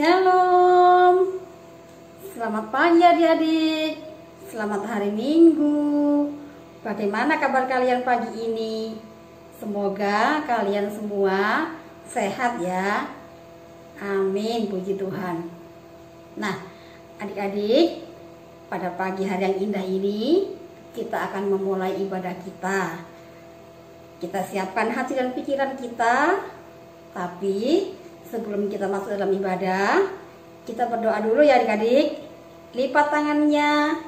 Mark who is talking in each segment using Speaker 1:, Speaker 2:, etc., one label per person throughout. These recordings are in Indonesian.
Speaker 1: Shalom. Selamat pagi adik-adik. Selamat hari Minggu. Bagaimana kabar kalian pagi ini? Semoga kalian semua sehat ya. Amin, puji Tuhan. Nah, adik-adik, pada pagi hari yang indah ini kita akan memulai ibadah kita. Kita siapkan hati dan pikiran kita. Tapi sebelum kita masuk dalam ibadah, kita berdoa dulu ya adik-adik. Lipat tangannya,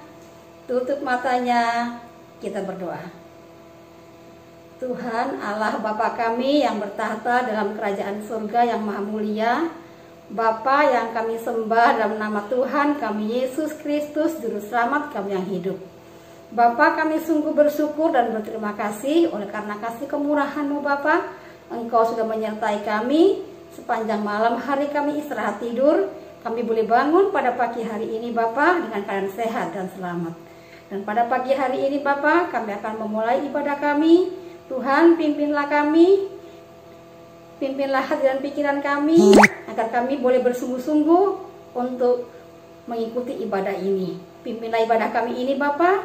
Speaker 1: tutup matanya, kita berdoa. Tuhan Allah Bapa kami yang bertahta dalam kerajaan surga yang maha mulia, Bapa yang kami sembah dalam nama Tuhan kami Yesus Kristus, Juru Selamat kami yang hidup. Bapa, kami sungguh bersyukur dan berterima kasih oleh karena kasih kemurahan-Mu Bapa. Engkau sudah menyertai kami sepanjang malam hari kami istirahat tidur. Kami boleh bangun pada pagi hari ini Bapa dengan keadaan sehat dan selamat. Dan pada pagi hari ini Bapa, kami akan memulai ibadah kami. Tuhan, pimpinlah kami, pimpinlah hati dan pikiran kami, agar kami boleh bersungguh-sungguh untuk mengikuti ibadah ini. Pimpinlah ibadah kami ini Bapa,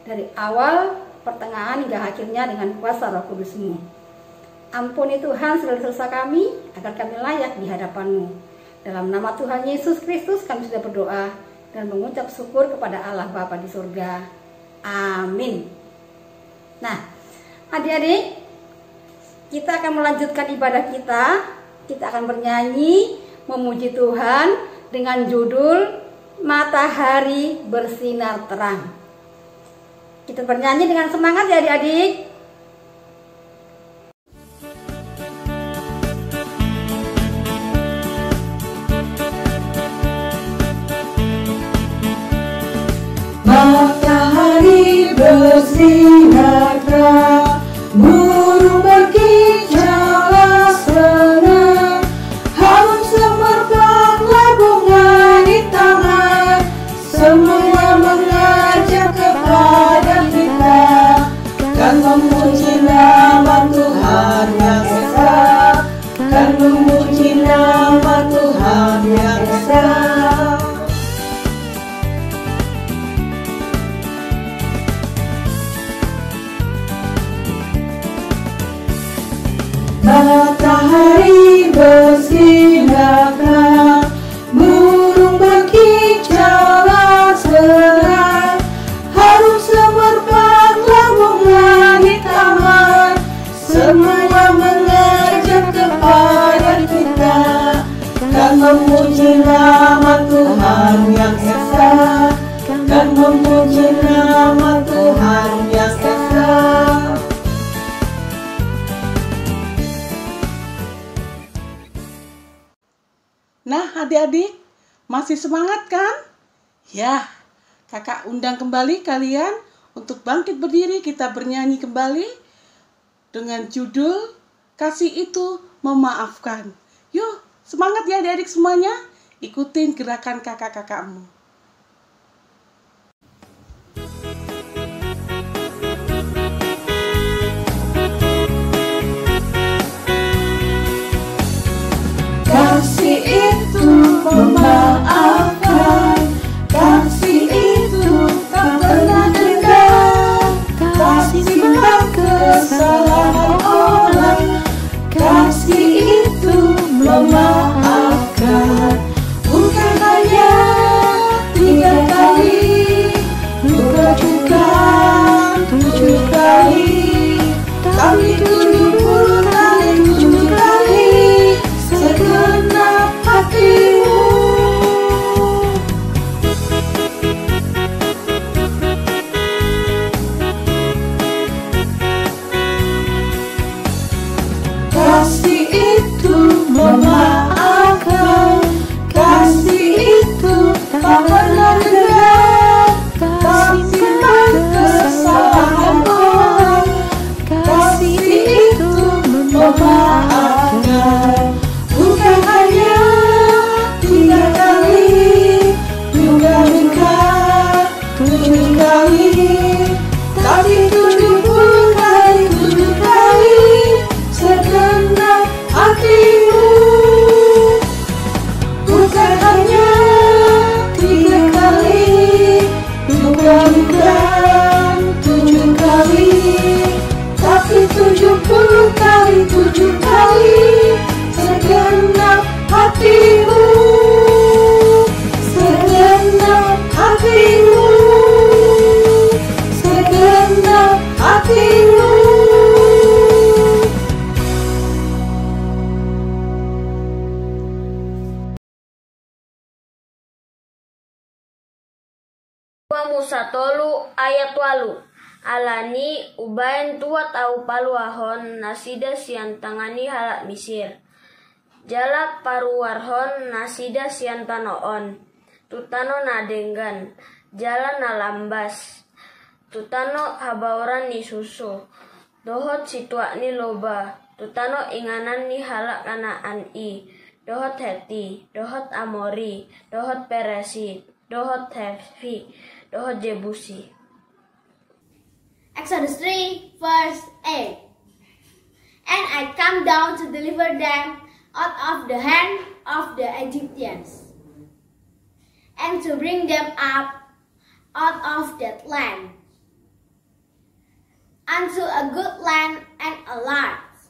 Speaker 1: dari awal, pertengahan hingga akhirnya dengan kuasa Roh Kudus-Mu. Ampuni Tuhan segala dosa kami, agar kami layak di hadapan-Mu. Dalam nama Tuhan Yesus Kristus kami sudah berdoa dan mengucap syukur kepada Allah Bapa di surga. Amin. Nah, adik-adik, kita akan melanjutkan ibadah kita. Kita akan bernyanyi memuji Tuhan dengan judul Matahari Bersinar Terang. Kita bernyanyi dengan semangat ya adik-adik.
Speaker 2: Matahari bersinar terang, burung berkicaulah senang, harum semerbaklah bunga di taman, semua mengajak kepada kita, kan memuji nama Tuhan yang esa, kan memuji nama Tuhan yang esa. Matahari bersinar terang, burung berkicaulah senang, harum semerbaklah bunga di taman, semua mengajak kepada kita, kan memuji nama Tuhan yang esa, kan memuji nama Tuhan yang esa.
Speaker 3: Nah adik-adik, masih semangat kan? Ya, kakak undang kembali kalian untuk bangkit berdiri, kita bernyanyi kembali dengan judul Kasih Itu Memaafkan. Yuk, semangat ya adik-adik semuanya, ikutin gerakan kakak-kakakmu.
Speaker 2: Kasih itu memaafkan, kasih itu tak pernah dendam, kasih simpan kesalahan orang, kasih itu memaafkan, bukan hanya
Speaker 4: 2 Musa 3 ayat 8. Alani ubain tua tau paluahon nasida sian tangani halak Misir. Jalak paruwarhon nasida sian tanoon. Tutano nadenggan. Jalan nalambas. Tutano habauran ni susu. Dohot situak ni loba. Tutano inganan ni halak Kanaan i. Dohot Heti. Dohot Amori. Dohot Peresi. Dohot Hefi. Dohot Jebusi.
Speaker 5: Exodus 3 verse 8. And I come down to deliver them out of the hand of the Egyptians, and to bring them up out of that land, unto a good land and a large,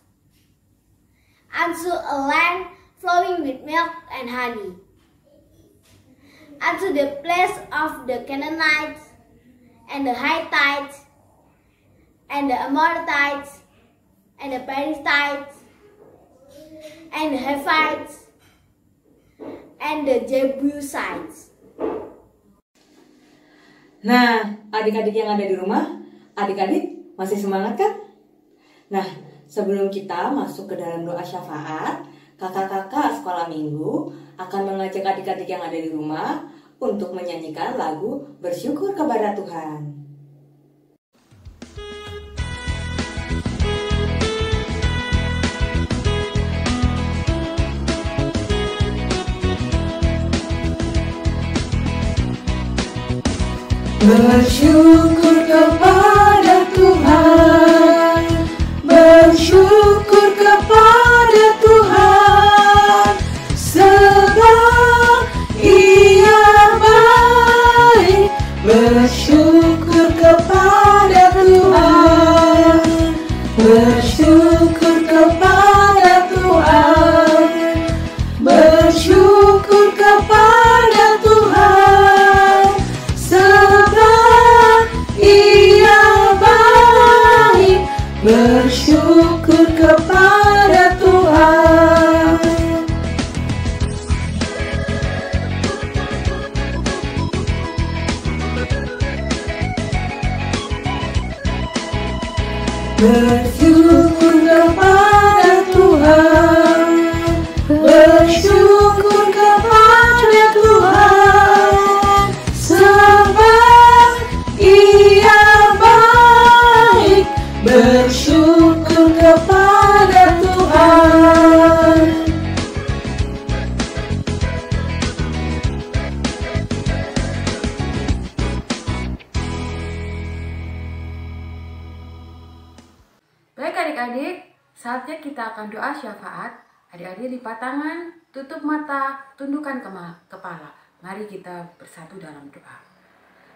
Speaker 5: unto a land flowing with milk and honey, unto the place of the Canaanites, and the Hittites, and the Amorites, and the Perizzites, and the Hivites, and the Jebusites.
Speaker 6: Nah, adik-adik yang ada di rumah, adik-adik masih semangat kan? Nah, sebelum kita masuk ke dalam doa syafaat, kakak-kakak sekolah minggu akan mengajak adik-adik yang ada di rumah untuk menyanyikan lagu Bersyukur kepada Tuhan.
Speaker 2: Bersyukur kepada Tuhan, bersyukur kepada Tuhan, sebab Ia baik. Bersyukur kepada Tuhan, bersyukur kepada Tuhan, bersyukur kepada Tuhan, sebab Ia baik. Bersyukur kepada Tuhan. Bersyukur kepada Tuhan, bersyukur kepada Tuhan, sebab Ia baik. Bersyukur kepada Tuhan.
Speaker 7: Baik adik-adik, saatnya kita akan doa syafaat. Adik-adik lipat tangan, tutup mata, tundukkan kepala. Mari kita bersatu dalam doa.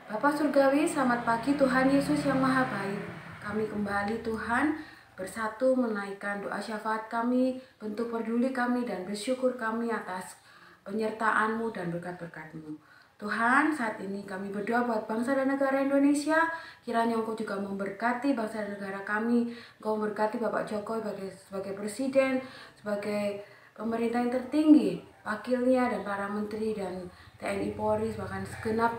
Speaker 7: Bapa Surgawi, selamat pagi Tuhan Yesus yang Maha Baik. Kami kembali Tuhan bersatu menaikkan doa syafaat kami, bentuk peduli kami dan bersyukur kami atas penyertaan-Mu dan berkat-berkat-Mu. Tuhan, saat ini kami berdoa buat bangsa dan negara Indonesia. Kiranya Engkau juga memberkati bangsa dan negara kami. Engkau memberkati Bapak Jokowi sebagai presiden, sebagai pemerintah yang tertinggi, wakilnya dan para menteri dan TNI Polri, bahkan segenap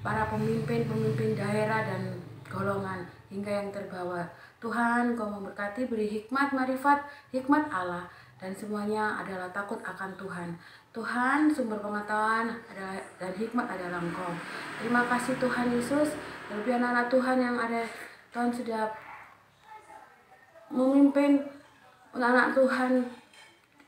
Speaker 7: para pemimpin daerah dan golongan hingga yang terbawa. Tuhan, Engkau memberkati, beri hikmat, marifat, hikmat Allah, dan semuanya adalah takut akan Tuhan. Tuhan, sumber pengetahuan dan hikmat adalah Engkau. Terima kasih Tuhan Yesus, terlebih anak-anak Tuhan yang ada, Tuhan sudah memimpin anak Tuhan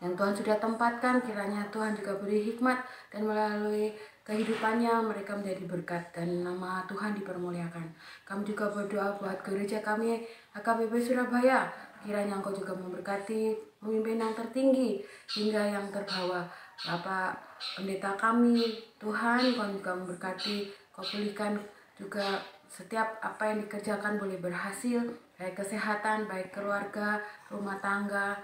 Speaker 7: yang Tuhan sudah tempatkan. Kiranya Tuhan juga beri hikmat dan melalui kehidupannya mereka menjadi berkat dan nama Tuhan dipermuliakan. Kami juga berdoa buat gereja kami HKBP Surabaya. Kiranya Engkau juga memberkati pemimpin yang tertinggi hingga yang terbawah. Bapak pendeta kami, Tuhan, Engkau juga memberkati, Kau pulihkan juga setiap apa yang dikerjakan boleh berhasil, baik kesehatan, baik keluarga, rumah tangga,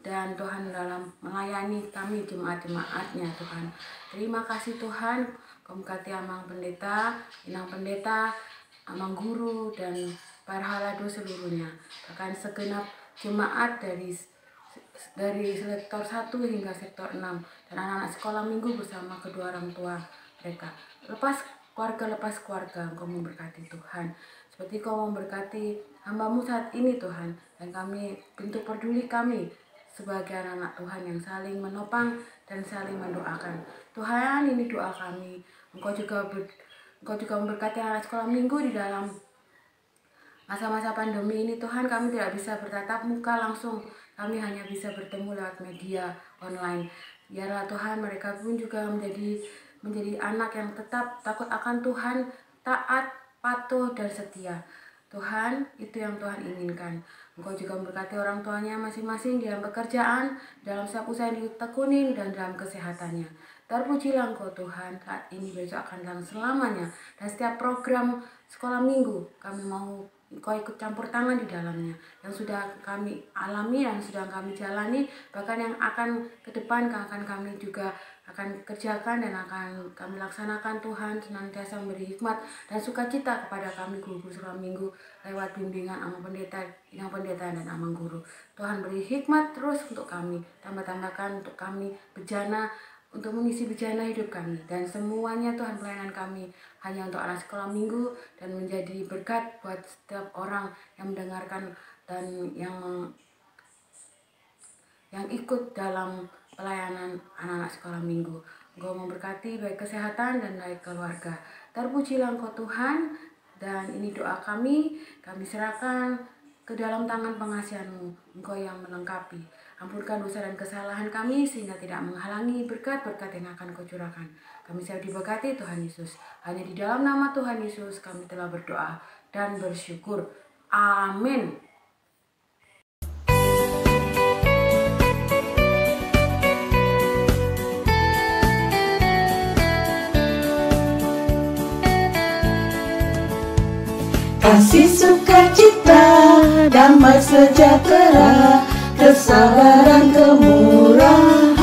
Speaker 7: dan Tuhan dalam melayani kami jemaat-jemaatnya Tuhan. Terima kasih Tuhan, Kau memberkati Amang Pendeta, Inang Pendeta, Amang Guru, dan para halado seluruhnya. Bahkan segenap jemaat dari sektor 1 hingga sektor 6 dan anak-anak sekolah minggu bersama kedua orang tua mereka. Lepas keluarga lepas keluarga Engkau memberkati Tuhan. Seperti Kau memberkati hamba-Mu saat ini Tuhan. Dan kami, bentuk peduli kami sebagai anak-anak Tuhan yang saling menopang dan saling mendoakan. Tuhan, ini doa kami. Engkau juga memberkati anak sekolah minggu di dalam masa-masa pandemi ini Tuhan. Kami tidak bisa bertatap muka langsung. Kami hanya bisa bertemu lewat media online. Biarlah Tuhan mereka pun juga menjadi anak yang tetap takut akan Tuhan, taat, patuh, dan setia. Tuhan, itu yang Tuhan inginkan. Engkau juga memberkati orang tuanya masing-masing dalam pekerjaan, dalam setiap usaha yang ditekunin, dan dalam kesehatannya. Terpujilah Engkau Tuhan, saat ini besok akan dan selamanya. Dan setiap program sekolah minggu, kami mau Engkau ikut campur tangan di dalamnya. Yang sudah kami alami, yang sudah kami jalani, bahkan yang akan ke depan akan kami juga akan kerjakan dan akan kami laksanakan. Tuhan senantiasa memberi hikmat dan sukacita kepada kami guru-guru sekolah minggu lewat bimbingan Amang Pendeta, Inang Pendeta, dan Amang Guru. Tuhan beri hikmat terus untuk kami, tambah-tambahkan untuk kami bejana, untuk mengisi bejana hidup kami, dan semuanya Tuhan pelayanan kami hanya untuk anak sekolah minggu dan menjadi berkat buat setiap orang yang mendengarkan dan yang ikut dalam pelayanan anak-anak sekolah minggu. Engkau memberkati baik kesehatan dan baik keluarga. Terpujilah Engkau Tuhan, dan ini doa kami serahkan ke dalam tangan pengasihan-Mu. Engkau yang melengkapi. Ampunkan dosa dan kesalahan kami sehingga tidak menghalangi berkat-berkat yang akan Kau curahkan. Kami siap diberkati Tuhan Yesus. Hanya di dalam nama Tuhan Yesus kami telah berdoa dan bersyukur. Amin.
Speaker 2: Kasih sukacita, damai sejahtera, kesabaran, kemurahan,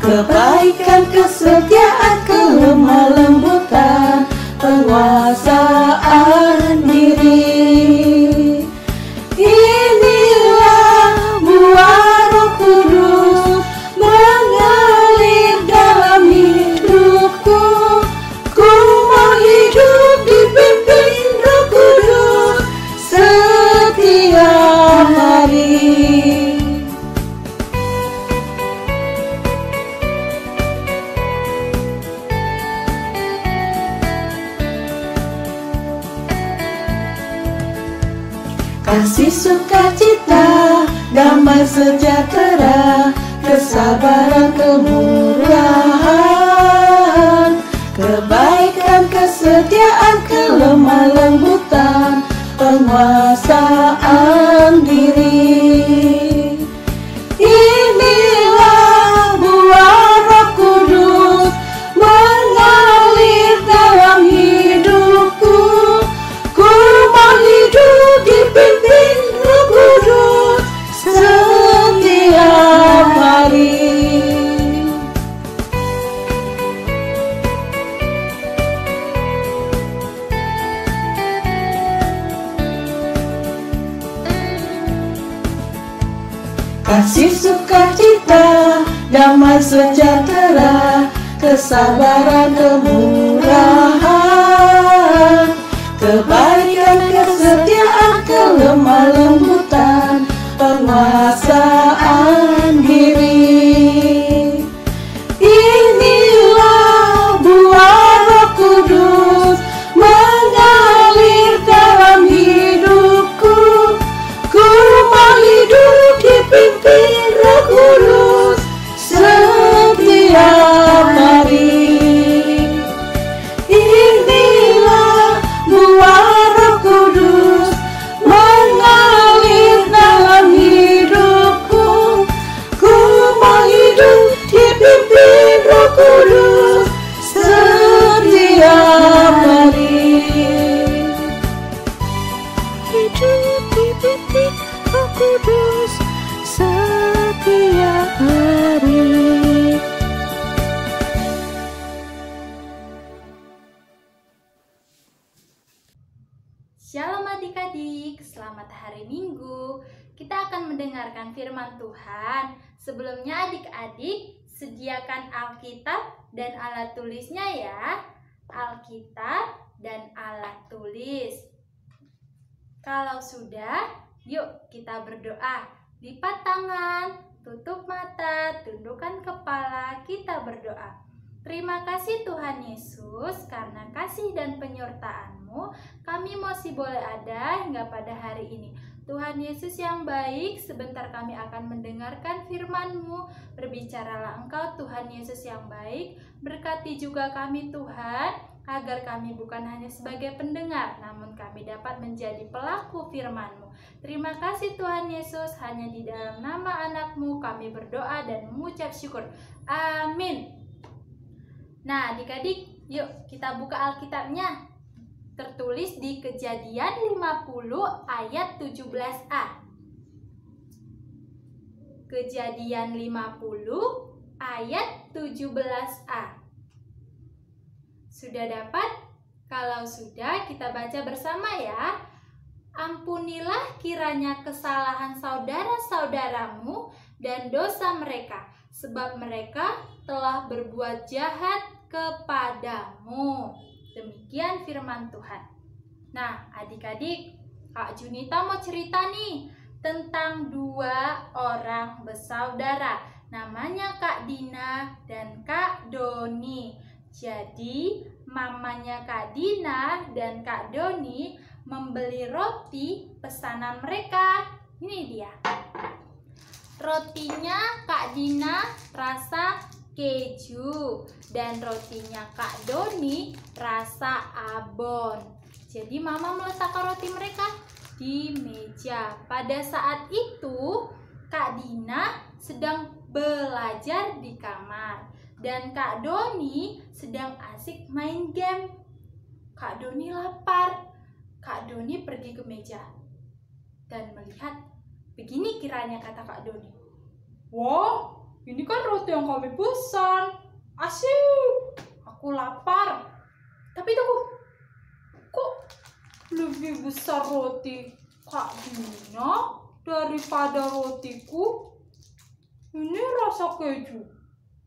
Speaker 2: kebaikan, kesetiaan, kelemah lembutan, penguasaan diri. Inilah buah Roh Kudus mengalir dalam hidupku. Ku mau hidup dipimpin Roh Kudus setiap hari. Kasih sukacita, damai sejahtera, kesabaran, kemurahan, kebaikan, kesetiaan, kelemah lembutan, penguasaan diri. Inilah buah Roh Kudus mengalir dalam hidupku. Ku mau hidup dipimpin Roh Kudus setiap hari. Kasih sukacita, damai sejahtera, kesabaran, kemurahan, kebaikan, kesetiaan, kelemah lembutan, penguasaan diri. Inilah buah Roh Kudus mengalir dalam hidupku. Ku mau hidup dipimpin Roh Kudus setiap hari. Inilah buah Roh Kudus mengalir dalam hidupku. Ku mau hidup dipimpin Roh Kudus setiap hari. Hidup dipimpin Roh Kudus setiap hari.
Speaker 8: Shalom adik-adik, selamat hari Minggu. Kita akan mendengarkan firman Tuhan. Sebelumnya adik-adik, sediakan Alkitab dan alat tulisnya ya. Alkitab, dan alat tulis. Kalau sudah, yuk kita berdoa. Lipat tangan, tutup mata, tundukkan kepala, kita berdoa. Terima kasih Tuhan Yesus, karena kasih dan penyertaan-Mu, kami masih boleh ada hingga pada hari ini. Tuhan Yesus yang baik, sebentar kami akan mendengarkan firman-Mu. Berbicaralah Engkau Tuhan Yesus yang baik, berkati juga kami Tuhan, agar kami bukan hanya sebagai pendengar, namun kami dapat menjadi pelaku firman-Mu. Terima kasih Tuhan Yesus, hanya di dalam nama anak-Mu kami berdoa dan mengucap syukur. Amin. Nah adik-adik, yuk kita buka Alkitabnya. Tertulis di Kejadian 50 ayat 17a. Kejadian 50 ayat 17a. Sudah dapat? Kalau sudah, kita baca bersama ya. Ampunilah kiranya kesalahan saudara-saudaramu dan dosa mereka, sebab mereka telah berbuat jahat kepadamu. Demikian firman Tuhan. Nah, adik-adik, Kak Junita mau cerita nih tentang dua orang bersaudara. Namanya Kak Dina dan Kak Doni. Jadi, mamanya Kak Dina dan Kak Doni membeli roti pesanan mereka. Ini dia. Rotinya Kak Dina rasa keju dan rotinya Kak Doni rasa abon. Jadi mama meletakkan roti mereka di meja. Pada saat itu Kak Dina sedang belajar di kamar dan Kak Doni sedang asik main game. Kak Doni lapar. Kak Doni pergi ke meja dan melihat. Begini kiranya kata Kak Doni. Wah, ini kan roti yang kami pesan. Asyik, aku lapar. Tapi tunggu, kok lebih besar roti Kak Dina daripada rotiku? Ini rasa keju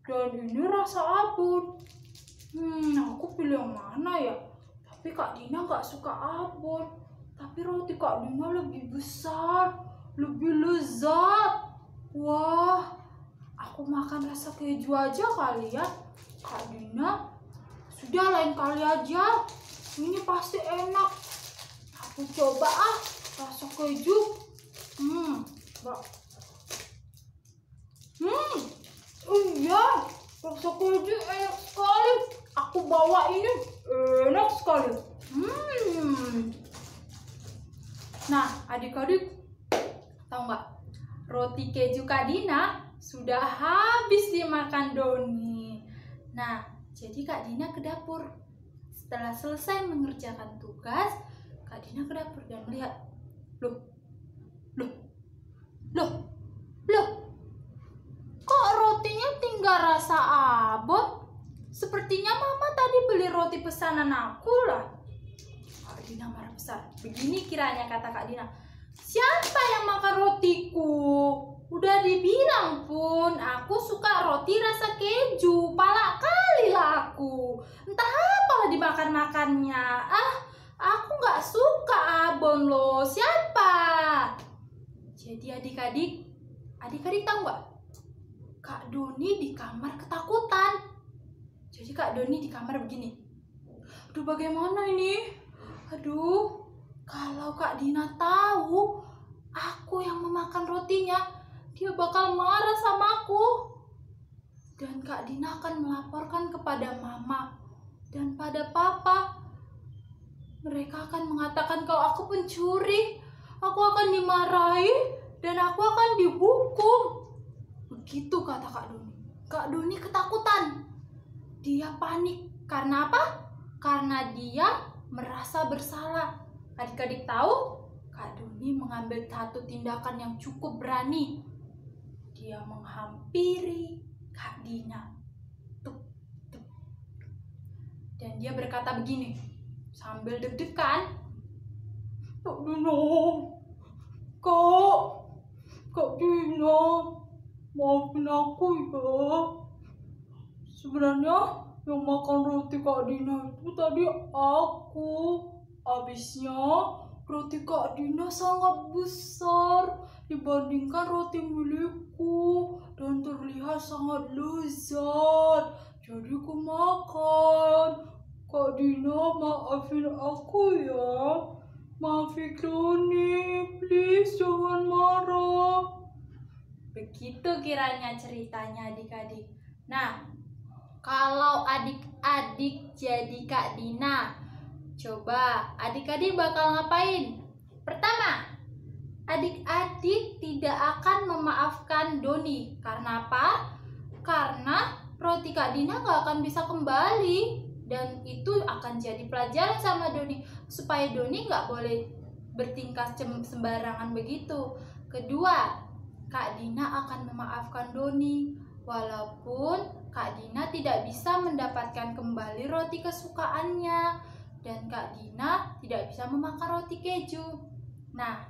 Speaker 8: dan ini rasa abon. Aku pilih yang mana ya? Tapi Kak Dina gak suka abon. Tapi roti Kak Dina lebih besar, lebih lezat. Wah, aku makan rasa keju aja kali ya. Kak Dina, sudah lain kali aja. Ini pasti enak. Aku coba rasa keju. Iya, rasa keju enak sekali. Aku bawa ini, enak sekali. Nah, adik-adik, tahu nggak? Roti keju Kak Dina sudah habis dimakan Doni. Nah, jadi Kak Dina ke dapur. Setelah selesai mengerjakan tugas, Kak Dina ke dapur dan melihat, loh, kok rotinya tinggal rasa abon? Sepertinya Mama tadi beli roti pesanan aku lah. Kak Dina marah besar. Begini kiranya kata Kak Dina, siapa yang makan rotiku? Udah dibilang pun, aku suka roti rasa keju. Pala kali lah aku. Entah apa dimakan-makannya. Aku gak suka abon loh. Siapa? Jadi adik-adik tahu gak? Kak Doni di kamar ketakutan. Jadi Kak Doni di kamar begini. Aduh, bagaimana ini? Aduh, kalau Kak Dina tahu aku yang memakan rotinya, dia bakal marah sama aku. Dan Kak Dina akan melaporkan kepada Mama dan pada Papa. Mereka akan mengatakan kalau aku pencuri. Aku akan dimarahi dan aku akan dihukum. Begitu kata Kak Doni. Kak Doni ketakutan. Dia panik. Karena apa? Karena dia merasa bersalah. Adik-adik tahu? Kak Doni mengambil satu tindakan yang cukup berani. Dia menghampiri Kak Dina. Dan dia berkata begini, sambil deg-degan. Kak Dina, Kak Dina, maafin aku ya. Sebenarnya Yang makan roti Kak Dina itu tadi aku. Habisnya roti Kak Dina sangat besar dibandingkan roti milikku dan terlihat sangat lezat. Jadi aku makan. Kak Dina, maafin aku ya. Maafin Doni, please jangan marah. Begitu kiranya ceritanya adik-adik. Nah, kalau adik-adik jadi Kak Dina, coba adik-adik bakal ngapain? Pertama, adik-adik tidak akan memaafkan Doni. Karena apa? Karena roti Kak Dina gak akan bisa kembali. Dan itu akan jadi pelajaran sama Doni, supaya Doni gak boleh bertingkah sembarangan begitu. Kedua, Kak Dina akan memaafkan Doni, walaupun Kak Dina tidak bisa mendapatkan kembali roti kesukaannya, dan Kak Dina tidak bisa memakan roti keju. Nah,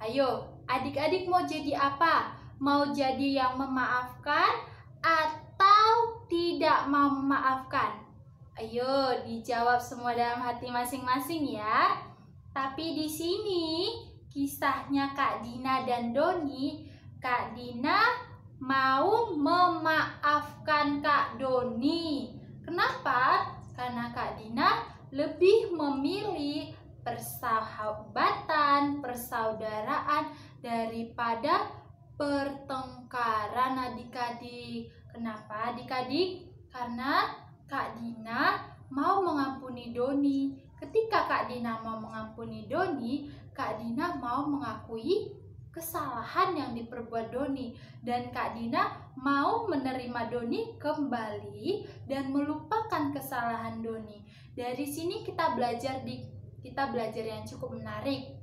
Speaker 8: ayo adik-adik mau jadi apa? Mau jadi yang memaafkan atau tidak mau memaafkan? Ayo dijawab semua dalam hati masing-masing ya. Tapi di sini kisahnya Kak Dina dan Doni, Kak Dina mau memaafkan Kak Doni. Kenapa? Karena Kak Dina lebih memilih persahabatan, persaudaraan daripada pertengkaran adik-adik. Kenapa adik-adik? Karena Kak Dina mau mengampuni Doni. Ketika Kak Dina mau mengampuni Doni, Kak Dina mau mengakui kesalahan yang diperbuat Doni. Dan Kak Dina mau menerima Doni kembali dan melupakan kesalahan Doni. Dari sini kita belajar yang cukup menarik.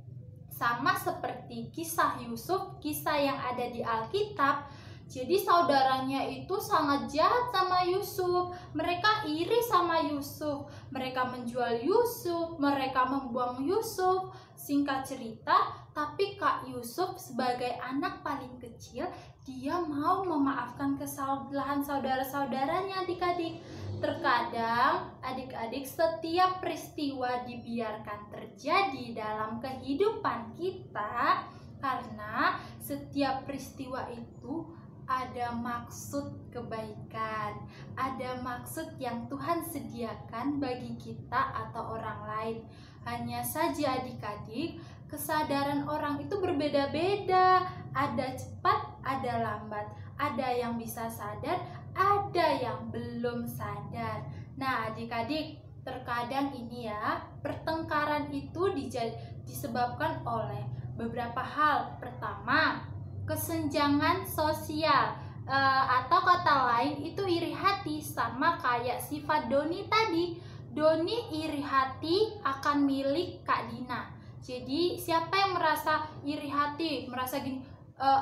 Speaker 8: Sama seperti kisah Yusuf, kisah yang ada di Alkitab. Jadi saudaranya itu sangat jahat sama Yusuf. Mereka iri sama Yusuf. Mereka menjual Yusuf, mereka membuang Yusuf. Singkat cerita, tapi Kak Yusuf sebagai anak paling kecil, dia mau memaafkan kesalahan saudara-saudaranya adik-adik. Terkadang adik-adik setiap peristiwa dibiarkan terjadi dalam kehidupan kita karena setiap peristiwa itu ada maksud kebaikan, ada maksud yang Tuhan sediakan bagi kita atau orang lain. Hanya saja adik-adik, kesadaran orang itu berbeda-beda. Ada cepat, ada lambat. Ada yang bisa sadar, ada yang belum sadar. Nah adik-adik, terkadang ini ya, pertengkaran itu disebabkan oleh beberapa hal. Pertama, kesenjangan sosial, atau kata lain itu iri hati. Sama kayak sifat Doni tadi. Doni iri hati akan milik Kak Dina. Jadi siapa yang merasa iri hati, merasa gini,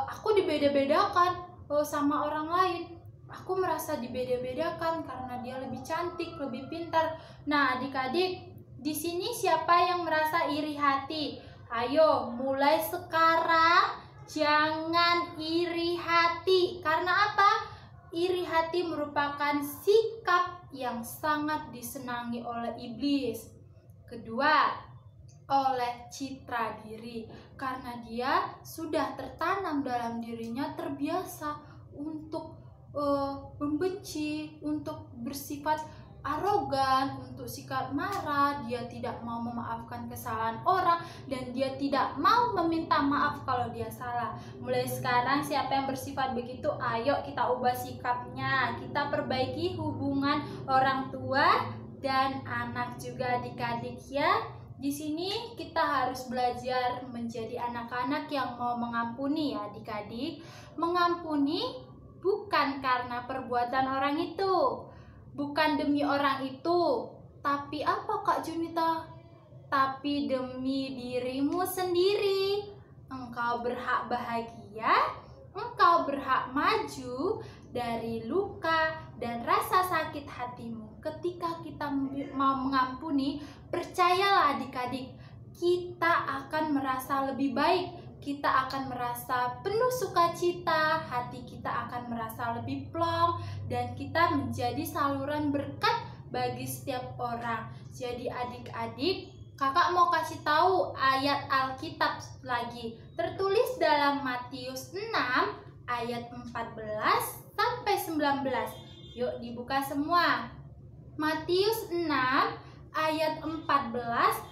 Speaker 8: aku dibeda-bedakan sama orang lain, aku merasa dibeda-bedakan karena dia lebih cantik, lebih pintar. Nah adik-adik, di sini siapa yang merasa iri hati? Ayo mulai sekarang jangan iri hati. Karena apa? Iri hati merupakan sikap yang sangat disenangi oleh iblis. Kedua, oleh citra diri. Karena dia sudah tertanam dalam dirinya, terbiasa untuk membenci, untuk bersifat arogan, untuk sikap marah. Dia tidak mau memaafkan kesalahan orang dan dia tidak mau meminta maaf kalau dia salah. Mulai sekarang siapa yang bersifat begitu, ayo kita ubah sikapnya. Kita perbaiki hubungan orang tua dan anak juga adik-adik ya. Di sini kita harus belajar menjadi anak-anak yang mau mengampuni ya adik-adik. Mengampuni bukan karena perbuatan orang itu, bukan demi orang itu, tapi apa Kak Junita? Tapi demi dirimu sendiri. Engkau berhak bahagia, engkau berhak maju dari luka dan rasa sakit hatimu. Ketika kita mau mengampuni, percayalah adik-adik, kita akan merasa lebih baik. Kita akan merasa penuh sukacita, hati kita akan merasa lebih plong, dan kita menjadi saluran berkat bagi setiap orang. Jadi adik-adik, kakak mau kasih tahu ayat Alkitab lagi. Tertulis dalam Matius 6 ayat 14 sampai 19. Yuk dibuka semua. Matius 6 ayat 14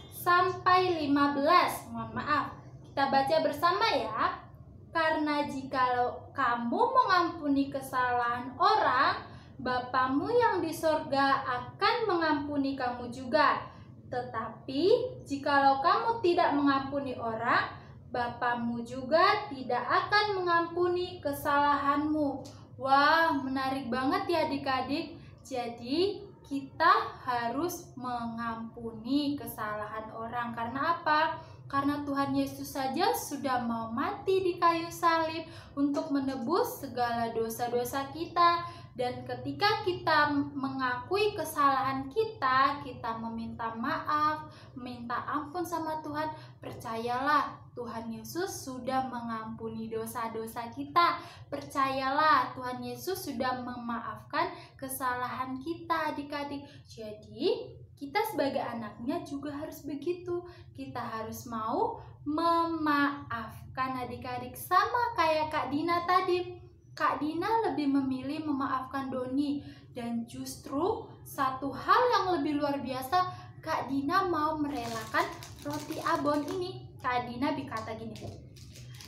Speaker 8: sampai 15. Mohon maaf. Kita baca bersama ya. Karena jikalau kamu mengampuni kesalahan orang, Bapamu yang di sorga akan mengampuni kamu juga. Tetapi jikalau kamu tidak mengampuni orang, Bapamu juga tidak akan mengampuni kesalahanmu. Wah, menarik banget ya adik-adik. Jadi kita harus mengampuni kesalahan orang. Karena apa? Karena Tuhan Yesus saja sudah mau mati di kayu salib untuk menebus segala dosa-dosa kita. Dan ketika kita mengakui kesalahan kita, kita meminta maaf, meminta ampun sama Tuhan, percayalah Tuhan Yesus sudah mengampuni dosa-dosa kita. Percayalah Tuhan Yesus sudah memaafkan kesalahan kita adik-adik. Jadi kita sebagai anaknya juga harus begitu. Kita harus mau memaafkan adik-adik. Sama kayak Kak Dina tadi. Kak Dina lebih memilih memaafkan Doni. Dan justru satu hal yang lebih luar biasa, Kak Dina mau merelakan roti abon ini. Kak Dina berkata gini,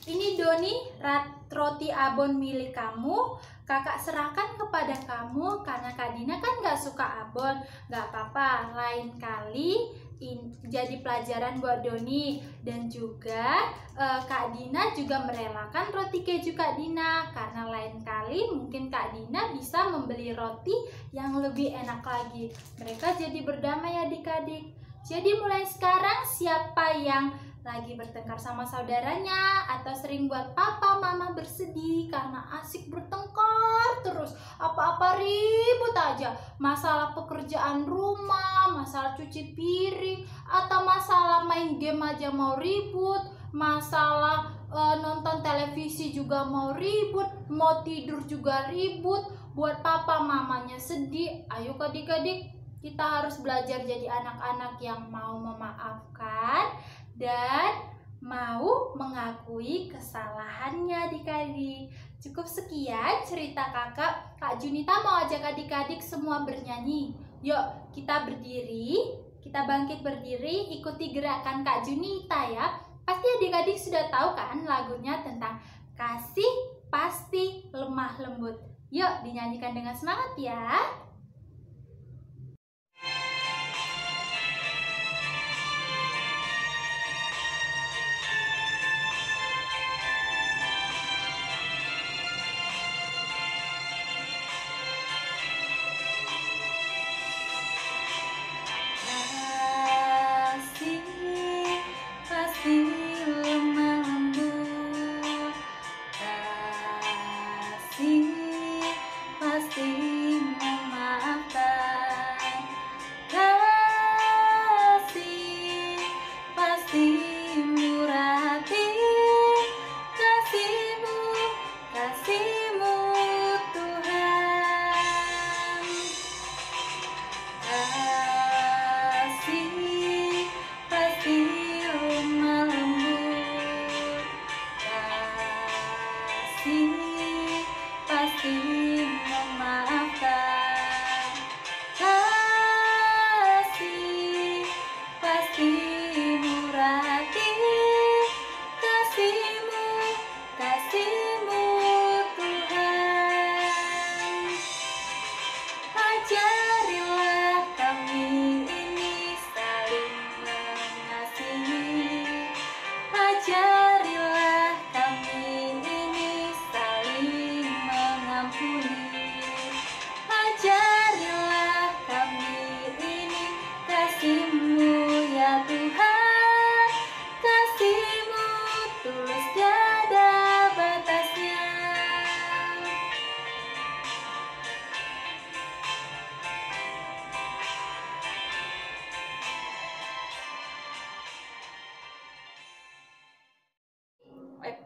Speaker 8: ini Doni, roti abon milik kamu, kakak serahkan kepada kamu karena Kak Dina kan gak suka abon. Gak apa-apa, lain kali jadi pelajaran buat Doni. Dan juga Kak Dina juga merelakan roti keju Kak Dina, karena lain kali mungkin Kak Dina bisa membeli roti yang lebih enak lagi. Mereka jadi berdamai adik-adik. Jadi mulai sekarang siapa yang lagi bertengkar sama saudaranya atau sering buat papa mama bersedih karena asik bertengkar terus, apa-apa ribut aja, masalah pekerjaan rumah, masalah cuci piring, atau masalah main game aja mau ribut, masalah nonton televisi juga mau ribut, mau tidur juga ribut, buat papa mamanya sedih. Ayo adik-adik, kita harus belajar jadi anak-anak yang mau memaafkan dan mau mengakui kesalahannya adik-adik. Cukup sekian cerita kakak. Kak Junita mau ajak adik-adik semua bernyanyi. Yuk kita berdiri, kita bangkit berdiri, ikuti gerakan Kak Junita ya. Pasti adik-adik sudah tahu kan lagunya tentang kasih pasti lemah lembut. Yuk dinyanyikan dengan semangat ya.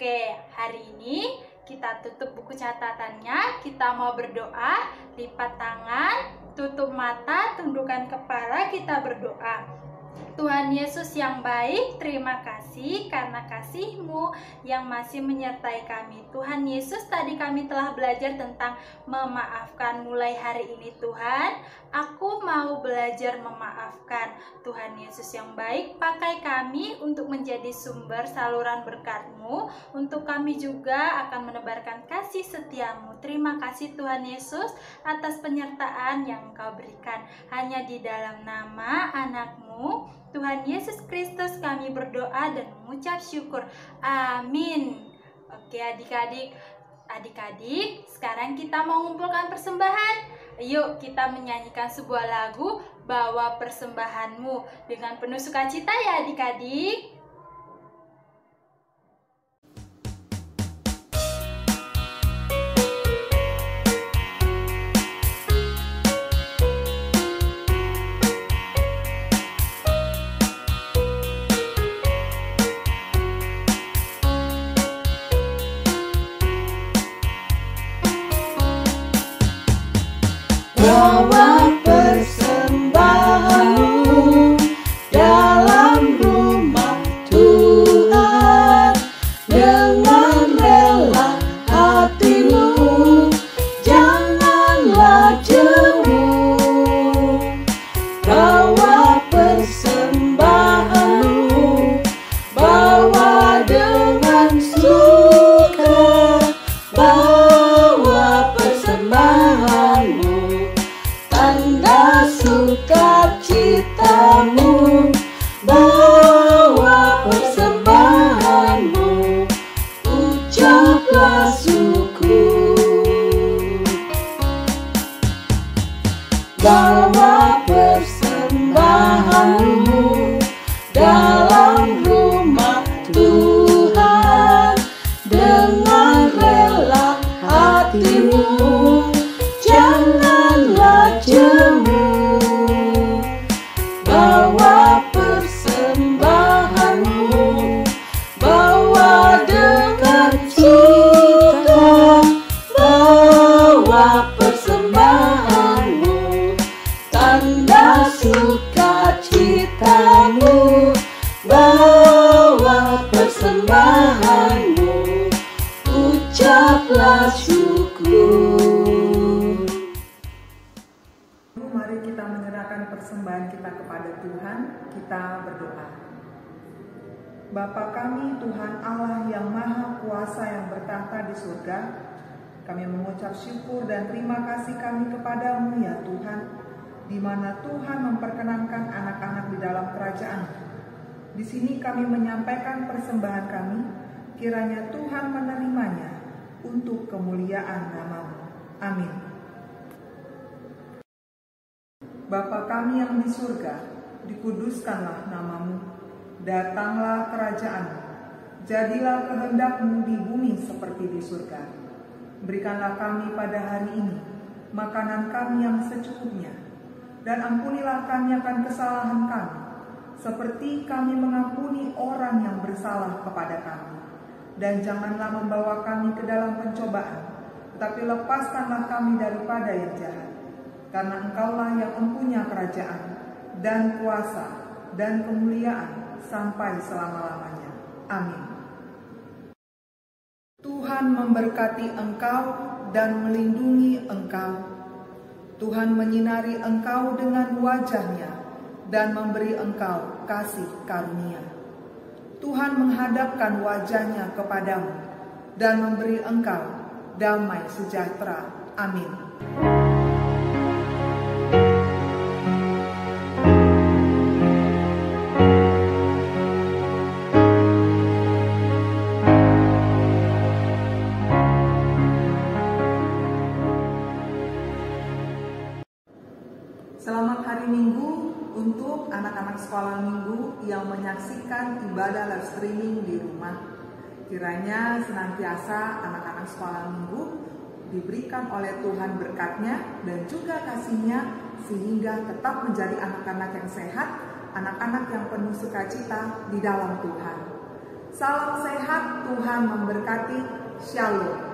Speaker 8: Oke, hari ini kita tutup buku catatannya, kita mau berdoa, lipat tangan, tutup mata, tundukkan kepala, kita berdoa. Tuhan Yesus yang baik, terima kasih karena kasih-Mu yang masih menyertai kami. Tuhan Yesus, tadi kami telah belajar tentang memaafkan. Mulai hari ini Tuhan, aku mau belajar memaafkan. Tuhan Yesus yang baik, pakai kami untuk menjadi sumber saluran berkat-Mu, untuk kami juga akan menebarkan kasih setia-Mu. Terima kasih Tuhan Yesus atas penyertaan yang Engkau berikan. Hanya di dalam nama anak-Mu, Tuhan Yesus Kristus, kami berdoa dan mengucap syukur. Amin. Oke adik-adik, sekarang kita mau mengumpulkan persembahan. Yuk kita menyanyikan sebuah lagu, Bawa Persembahanmu, dengan penuh sukacita ya adik-adik.
Speaker 2: Bawa persembahanmu dalam rumah Tuhan, dengan rela hatimu, janganlah jemu. Bawa persembahanmu, bawa dengan suka, bawa persembahanmu, tanda sukacitamu, bawa persembahanmu, ucaplah syukur. Bawa persembahanmu dalam rumah Tuhan, dengan rela hatimu, janganlah jemu. Bawa persembahanmu, bawa dengan cita, bawa persembahanmu, tanda sukacitamu, bawa persembahanmu, ucaplah syukur.
Speaker 9: Mari kita menyerahkan persembahan kita kepada Tuhan, kita berdoa. Bapa kami, Tuhan Allah yang Maha Kuasa yang bertahta di surga, kami mengucap syukur dan terima kasih kami kepadamu ya Tuhan, di mana Tuhan memperkenankan anak-anak di dalam kerajaan. Di sini kami menyampaikan persembahan kami, kiranya Tuhan menerimanya untuk kemuliaan nama-Mu. Amin. Bapa kami yang di surga, dikuduskanlah nama-Mu, datanglah kerajaan-Mu, jadilah kehendak-Mu di bumi seperti di surga. Berikanlah kami pada hari ini makanan kami yang secukupnya, dan ampunilah kami akan kesalahan kami, seperti kami mengampuni orang yang bersalah kepada kami. Dan janganlah membawa kami ke dalam pencobaan, tetapi lepaskanlah kami daripada yang jahat. Karena Engkaulah yang mempunyai kerajaan, dan kuasa, dan kemuliaan, sampai selama-lamanya. Amin. Tuhan memberkati engkau dan melindungi engkau. Tuhan menyinari engkau dengan wajah-Nya, dan memberi engkau kasih karunia. Tuhan menghadapkan wajah-Nya kepadamu, dan memberi engkau damai sejahtera. Amin. Selamat hari Minggu untuk anak-anak sekolah minggu yang menyaksikan ibadah live streaming di rumah. Kiranya senantiasa anak-anak sekolah minggu diberikan oleh Tuhan berkat-Nya dan juga kasih-Nya, sehingga tetap menjadi anak-anak yang sehat, anak-anak yang penuh sukacita di dalam Tuhan. Salam sehat, Tuhan memberkati. Shalom.